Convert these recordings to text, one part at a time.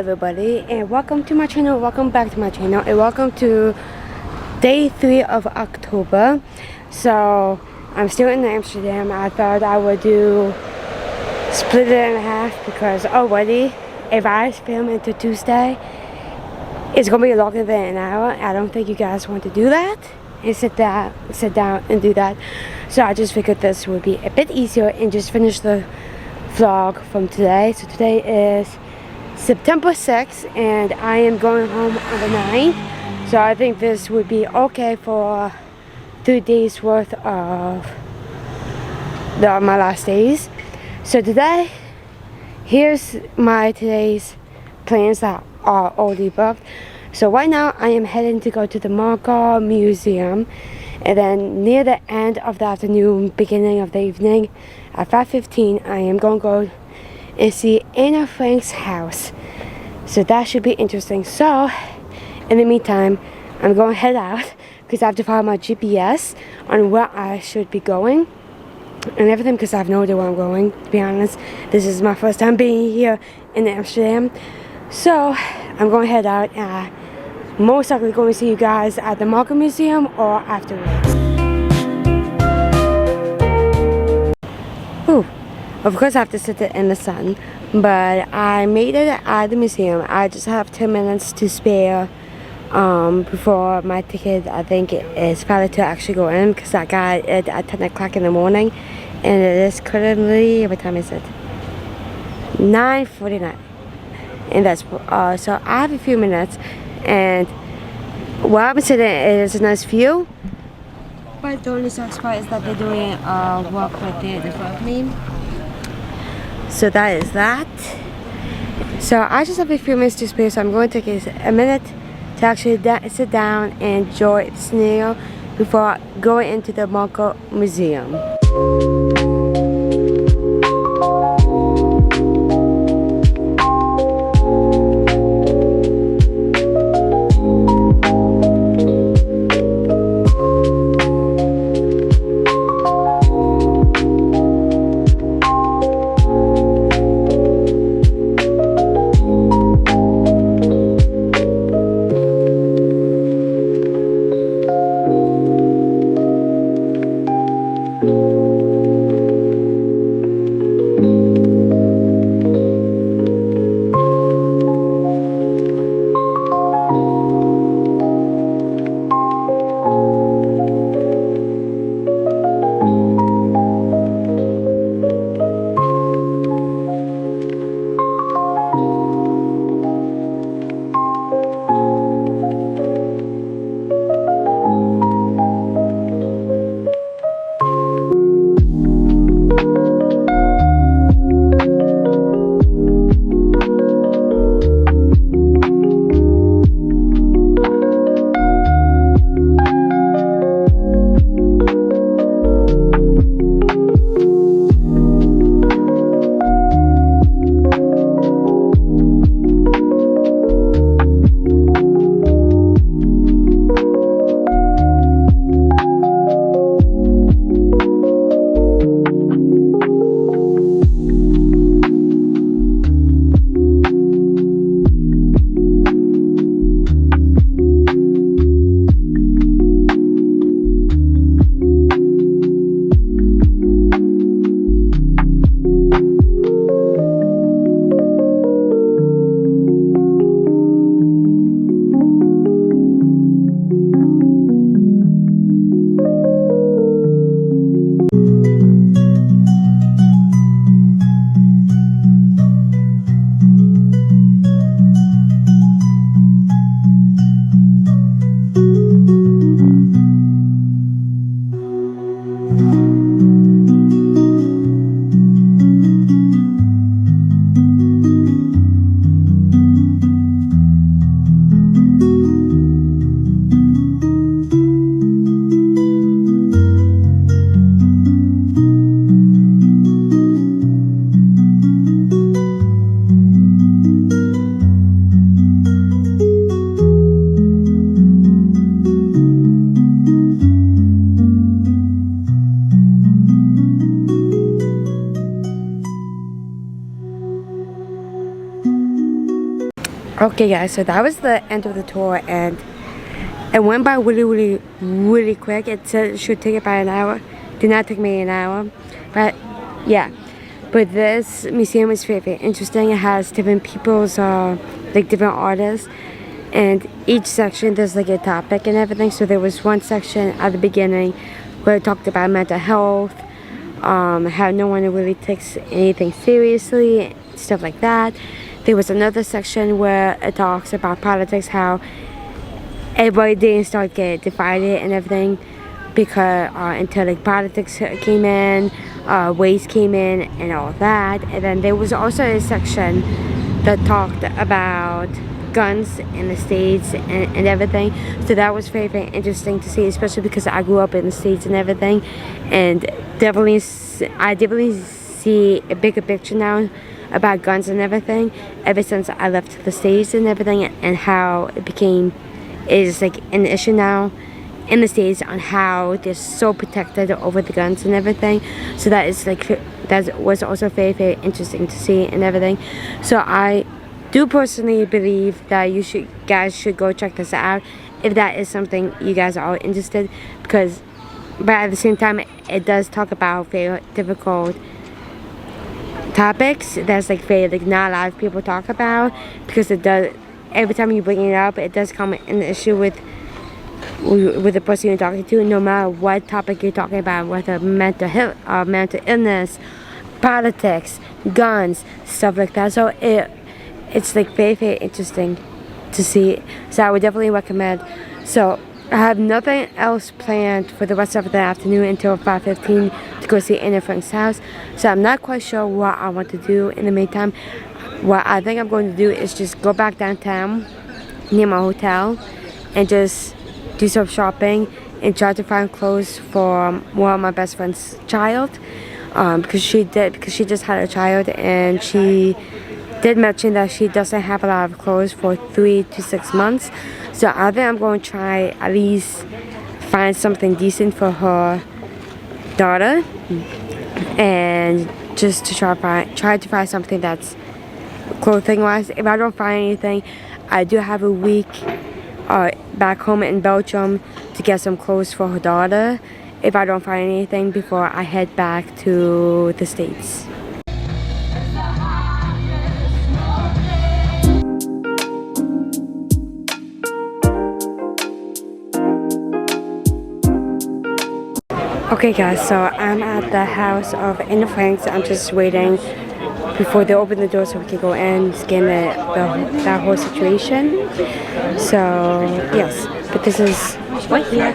everybody, and welcome to my channel, welcome back to my channel, and welcome to day 3 of October. So I'm still in Amsterdam. I thought I would split it in half because already if I film into Tuesday it's gonna be longer than an hour. I don't think you guys want to do that and sit down and do that. So I just figured this would be a bit easier and just finish the vlog from today. So today is September 6th and I am going home on the 9th. So I think this would be okay for 3 days worth of my last days. So today, here's my today's plans that are already booked. So right now I am heading to go to the Holocaust Museum, and then near the end of the afternoon, beginning of the evening at 5:15, I am going to go and see Anna Frank's house. So that should be interesting. So in the meantime, I'm going to head out because I have to follow my GPS on where I should be going and everything, because I have no idea where I'm going, to be honest. This is my first time being here in Amsterdam. So I'm going to head out, and most likely going to see you guys at the Holocaust Museum or afterwards. Ooh, of course I have to sit in the sun, but I made it at the museum. I just have 10 minutes to spare before my ticket, I think, is valid to actually go in, because I got it at 10 o'clock in the morning, and it is currently, what time is it? 9:49. And that's so I have a few minutes, and where I'm sitting is a nice view, but the only sucks part is that they're doing work right there in front of me. So that is that. So I just have a few minutes to spare, so I'm going to take a minute to actually sit down and enjoy the scenario before going into the Holocaust Museum. Okay guys, so that was the end of the tour, and it went by really quick. It said it should take about an hour. Did not take me an hour, but yeah. But this museum is very interesting. It has different people's, like different artists, and each section there's like a topic and everything. So there was one section at the beginning where it talked about mental health, how no one really takes anything seriously, stuff like that. There was another section where it talks about politics, how everybody didn't start getting divided and everything because until like politics came in, race came in and all that. And then there was also a section that talked about guns in the States and everything. So that was very interesting to see, especially because I grew up in the States and everything, and I definitely see a bigger picture now about guns and everything ever since I left the States and everything, and how it is like an issue now in the States on how they're so protected over the guns and everything. So that is like, that was also very interesting to see and everything. So I do personally believe that you guys should go check this out if that is something you guys are interested, because but at the same time it does talk about very difficult topics that's like very like not a lot of people talk about, because it does, every time you bring it up it does come in the issue with the person you're talking to, no matter what topic you're talking about, whether mental illness, politics, guns, stuff like that. So it's like very interesting to see. So I would definitely recommend. So I have nothing else planned for the rest of the afternoon until 5:15 to go see Anne Frank's house. So I'm not quite sure what I want to do in the meantime. What I think I'm going to do is just go back downtown near my hotel and just do some shopping and try to find clothes for one of my best friend's child, because she just had a child, and she did mention that she doesn't have a lot of clothes for 3 to 6 months. So I think I'm going to try at least find something decent for her daughter, and just to try to find something that's clothing wise. If I don't find anything, I do have a week back home in Belgium to get some clothes for her daughter if I don't find anything before I head back to the States. Okay guys, so I'm at the house of Anne Frank's. I'm just waiting before they open the door so we can go in, scan that whole situation. So yes, but this is right here.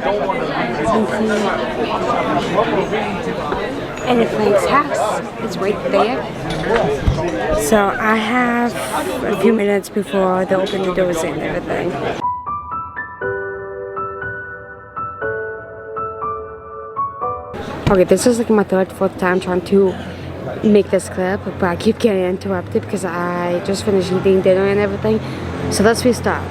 Anne Frank's house is right there. So I have a few minutes before they open the doors and everything. Okay, this is like my fourth time trying to make this clip, but I keep getting interrupted because I just finished eating dinner and everything. So let's restart.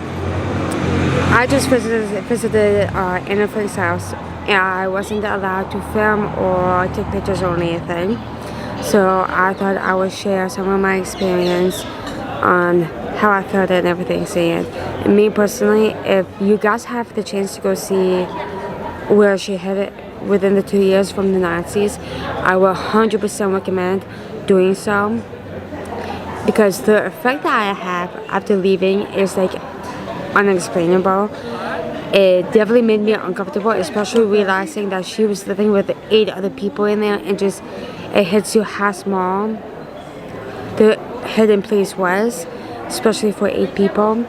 I just visited Anne Frank's house, and I wasn't allowed to film or take pictures or anything. So I thought I would share some of my experience on how I felt and everything saying. And me personally, if you guys have the chance to go see where she headed within the 2 years from the Nazis, I will 100% recommend doing so, because the effect that I have after leaving is like unexplainable. It definitely made me uncomfortable, especially realizing that she was living with 8 other people in there, and just it hits you how small the hidden place was, especially for 8 people.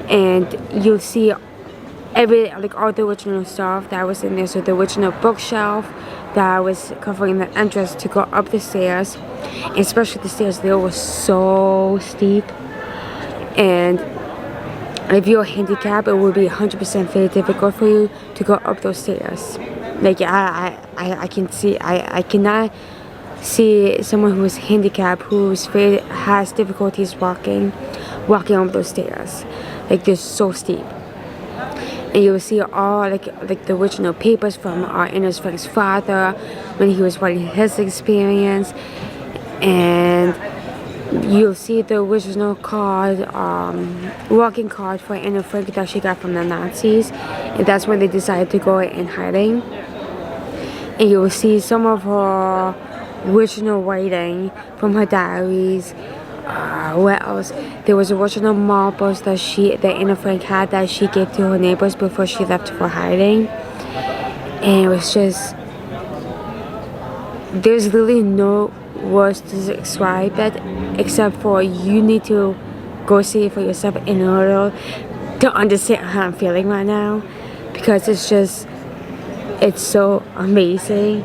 And you'll see all the original stuff that was in there. So the original bookshelf that was covering the entrance to go up the stairs, and especially the stairs there was so steep, and if you're handicapped, it would be 100% very difficult for you to go up those stairs. Like I cannot see someone who is handicapped has difficulties walking up those stairs. Like they're so steep. And you will see all like the original papers from Anne Frank's father when he was writing his experience, and you'll see the original card, walking card for Anne Frank that she got from the Nazis, and that's when they decided to go in hiding. And you'll see some of her original writing from her diaries. What else? There was original marbles that Anne Frank had that she gave to her neighbors before she left for hiding. And it was just, there's literally no words to describe it except for you need to go see it for yourself in order to understand how I'm feeling right now, because it's so amazing.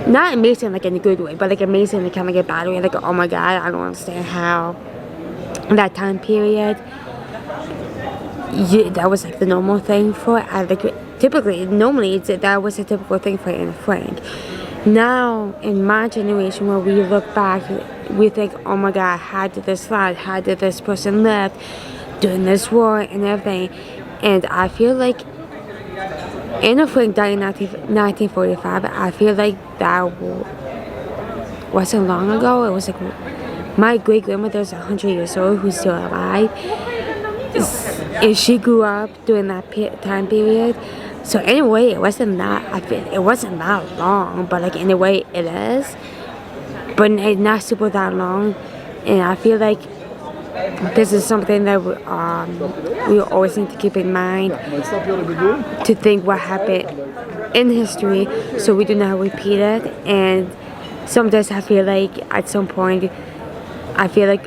Not amazing like in a good way, but like amazing like kind of like a bad way. Like, oh my god, I don't understand how in that time period that was like the normal thing for it. Normally that was a typical thing for Anne Frank. Now in my generation, where we look back, we think, oh my god, how did this slide? How did this person live during this war and everything? And I feel like Anne Frank died in 1945. I feel like that wasn't long ago. It was like my great grandmother's 100 years old, who's still alive, and she grew up during that time period. So anyway, it wasn't that long, but like in a way it is, but it's not super that long. And I feel like this is something that we always need to keep in mind, to think what happened in history so we do not repeat it. And sometimes I feel like at some point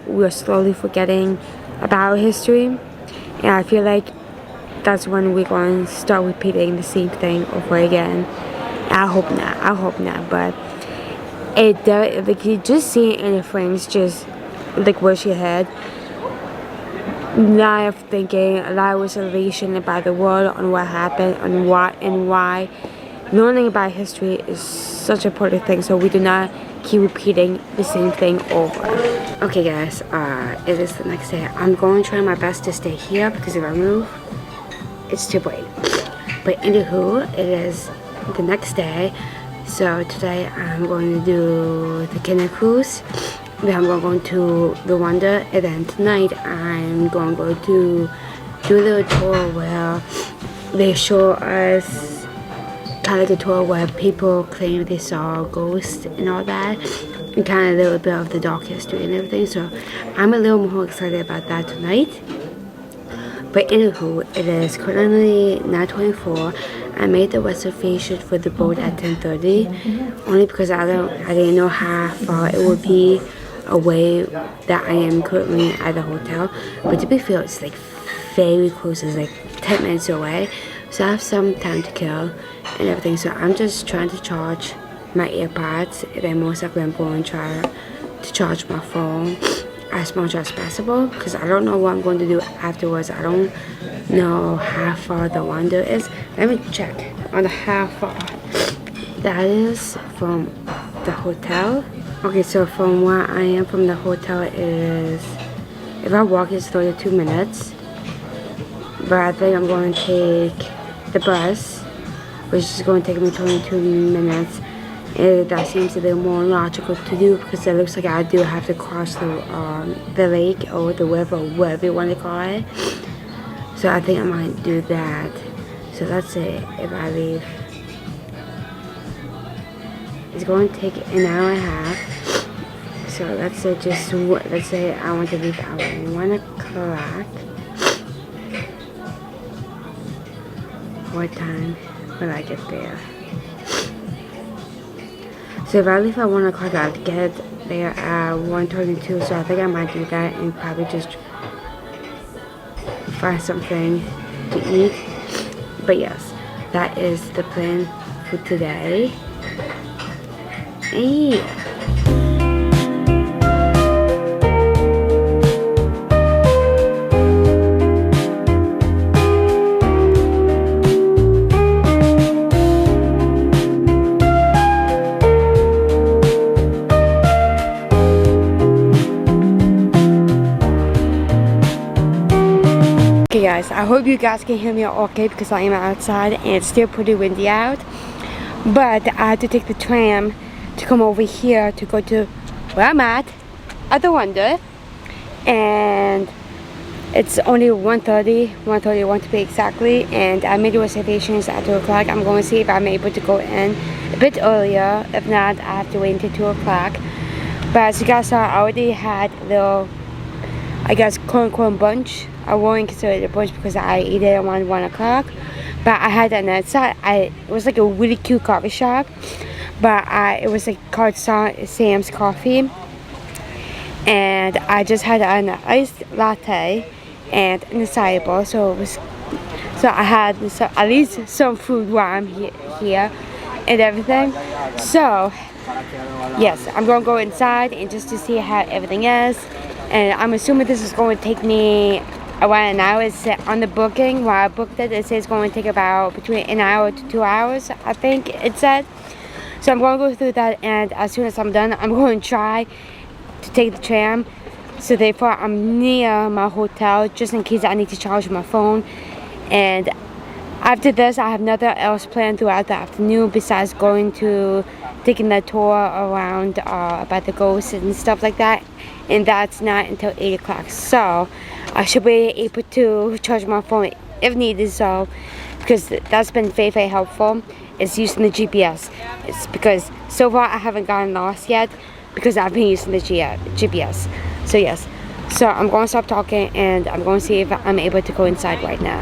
we're slowly forgetting about history, and I feel like that's when we're going to start repeating the same thing over again. I hope not, but like you just see Anne Frank's just like where she had a lot of thinking, a lot of reservation about the world, on what happened, on what and why. Learning about history is such a important thing, so we do not keep repeating the same thing over. Okay guys, it is the next day. I'm going to try my best to stay here because if I move, it's too bright. But anywho, it is the next day. So today I'm going to do the canoe cruise. Then I'm going to the Wonder, and then tonight I'm going to go to do a little tour where they show us kind of like a tour where people claim they saw ghosts and all that, and kind of a little bit of the dark history and everything. So I'm a little more excited about that tonight. But anywho, it is currently 9:24. I made the reservation for the boat at 10:30, only because I didn't know how far it would be away that I am currently at the hotel. But to be fair, it's like very close. It's like 10 minutes away, so I have some time to kill and everything. So I'm just trying to charge my AirPods, and then most likely I'm going to try to charge my phone as much as possible, because I don't know what I'm going to do afterwards. I don't know how far the Wonder is. Let me check on how far that is from the hotel. Okay, so from where I am from the hotel is, if I walk, it's 32 minutes. But I think I'm going to take the bus, which is going to take me 22 minutes. That seems a little more logical to do, because it looks like I do have to cross the lake or the river, whatever you want to call it. So I think I might do that. So that's it. If I leave, it's going to take an hour and a half. So let's say I want to leave at 1 o'clock. What time will I get there? So if I leave at 1 o'clock, I'll get there at 1:22. So I think I might do that and probably just find something to eat. But yes, that is the plan for today. And yeah. Guys, I hope you guys can hear me okay, because I am outside and it's still pretty windy out. But I had to take the tram to come over here to go to where I'm at, at the Wonder, and it's only 1:31 to be exactly, and I made reservations at 2 o'clock. I'm going to see if I'm able to go in a bit earlier. If not, I have to wait until 2 o'clock. But as you guys saw, I already had the, I guess, quote-unquote bunch. I won't consider it a bunch because I ate it around 1 o'clock. But I had that outside. It was like a really cute coffee shop. But it was like called Sam's Coffee. And I just had an iced latte and an acai bowl, so I had at least some food while I'm here and everything. So yes, I'm gonna go inside and just to see how everything is, and I'm assuming this is going to take me around an hour. It's on the booking while I booked it. It says it's going to take about between an hour to 2 hours, I think it said. So I'm going to go through that, and as soon as I'm done, I'm going to try to take the tram. So therefore I'm near my hotel just in case I need to charge my phone. And after this I have nothing else planned throughout the afternoon besides going to taking the tour around about the ghosts and stuff like that, and that's not until 8 o'clock. So I should be able to charge my phone if needed, so because that's been very helpful is using the GPS. It's because so far I haven't gotten lost yet because I've been using the GPS. So yes, so I'm going to stop talking and I'm going to see if I'm able to go inside right now.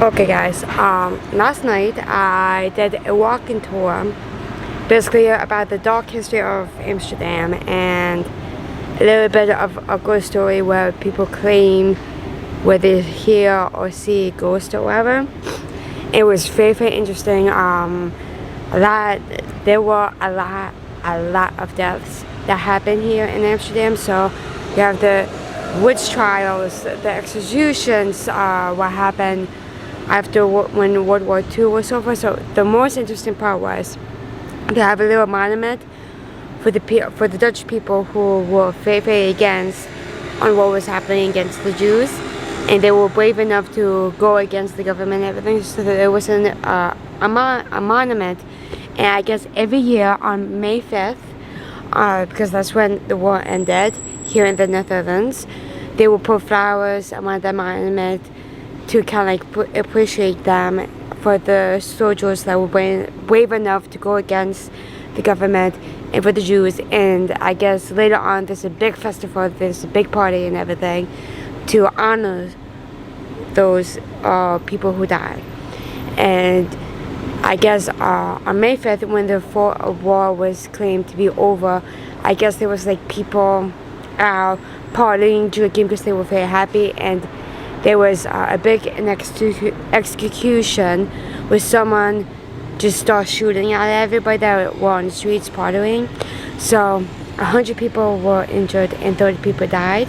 Okay guys, last night I did a walking tour basically about the dark history of Amsterdam and a little bit of a ghost story where people claim whether they hear or see a ghost or whatever. It was very interesting. There were a lot of deaths that happened here in Amsterdam. So you have the witch trials, the executions, what happened after when World War II was over. So the most interesting part was they have a little monument for the Dutch people who were very against on what was happening against the Jews, and they were brave enough to go against the government and everything. So there was a monument, and I guess every year on May 5th, because that's when the war ended here in the Netherlands, they will put flowers around the monument to kind of like appreciate them for the soldiers that were brave enough to go against the government and for the Jews. And I guess later on there's a big festival, there's a big party and everything to honor those people who died. And I guess on May 5th, when the war was claimed to be over, I guess there was like people partying, drinking because they were very happy, and there was a big execution with someone just start shooting at everybody that were on the streets partying. So 100 people were injured and 30 people died.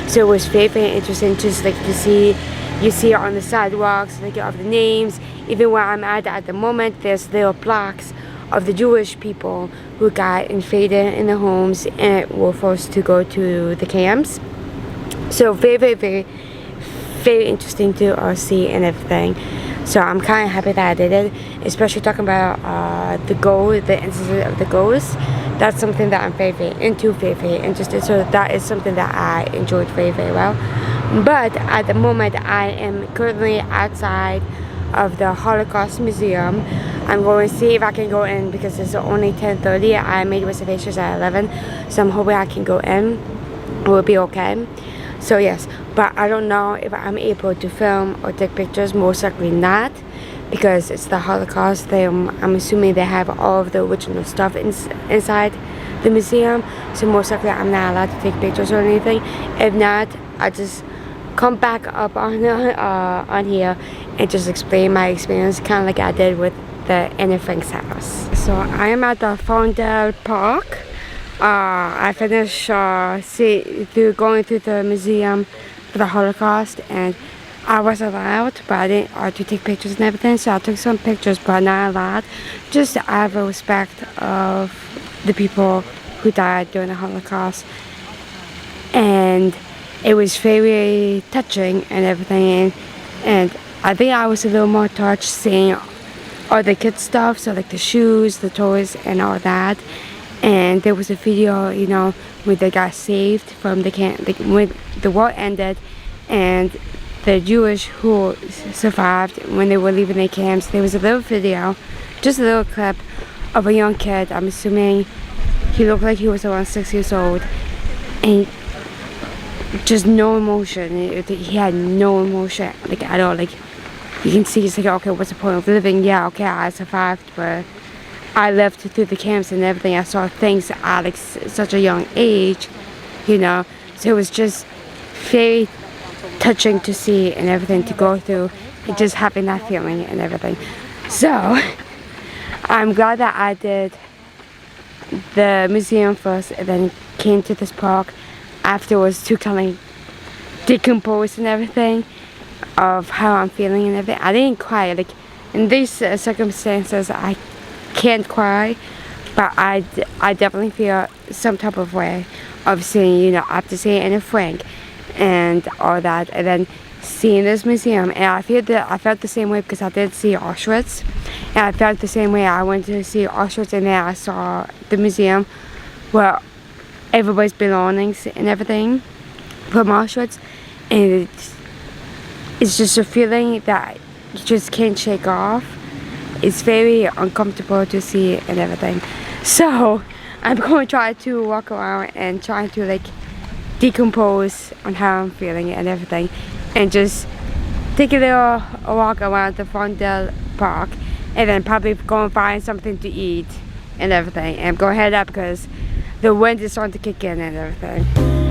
So it was very, very interesting just like to see. You see on the sidewalks like of the names. Even where I'm at the moment, there's little plaques of the Jewish people who got invaded in their homes and were forced to go to the camps. So very, very, very, very interesting to see and everything. So I'm kind of happy that I did it, especially talking about the incident of the ghosts. That's something that I'm very, very into, very, very interested. So that is something that I enjoyed very, very well. But at the moment, I am currently outside of the Holocaust Museum. I'm going to see if I can go in because it's only 10:30. I made reservations at 11, so I'm hoping I can go in. It will be okay. So yes, but I don't know if I'm able to film or take pictures. Most likely not, because it's the Holocaust. I'm assuming they have all of the original stuff inside the museum, so most likely I'm not allowed to take pictures or anything. If not, I just come back up on here and just explain my experience, kind of like I did with the Anne Frank's house. So I am at the Vondel Park. I finished going through the museum for the Holocaust, and I was allowed, but I didn't to take pictures and everything. So I took some pictures, but not allowed, just to have a respect of the people who died during the Holocaust. And it was very touching and everything, and I think I was a little more touched seeing all the kids stuff, so like the shoes, the toys, and all that. And there was a video, you know, when they got saved from the camp, when the war ended, and the Jewish who survived when they were leaving their camps. There was a little video, just a little clip of a young kid. I'm assuming he looked like he was around 6 years old, and just no emotion. He had no emotion, like at all. Like you can see, he's like, okay, what's the point of living? Yeah, okay, I survived, but I lived through the camps and everything. I saw things at like such a young age, you know. So it was just very touching to see and everything, to go through, and just having that feeling and everything. So I'm glad that I did the museum first and then came to this park afterwards to kind of decompose and everything of how I'm feeling and everything. I didn't cry, like in these circumstances I can't cry, but I definitely feel some type of way of seeing, you know, after seeing Anne Frank and all that, and then seeing this museum. And I felt the same way because I did see Auschwitz, and I felt the same way. I went to see Auschwitz, and then I saw the museum where everybody's belongings and everything from Auschwitz, and it's just a feeling that you just can't shake off. It's very uncomfortable to see and everything. So I'm going to try to walk around and try to like decompose on how I'm feeling and everything, and just take a little walk around the Vondel Park, and then probably go and find something to eat and everything, and go head up because the wind is starting to kick in and everything.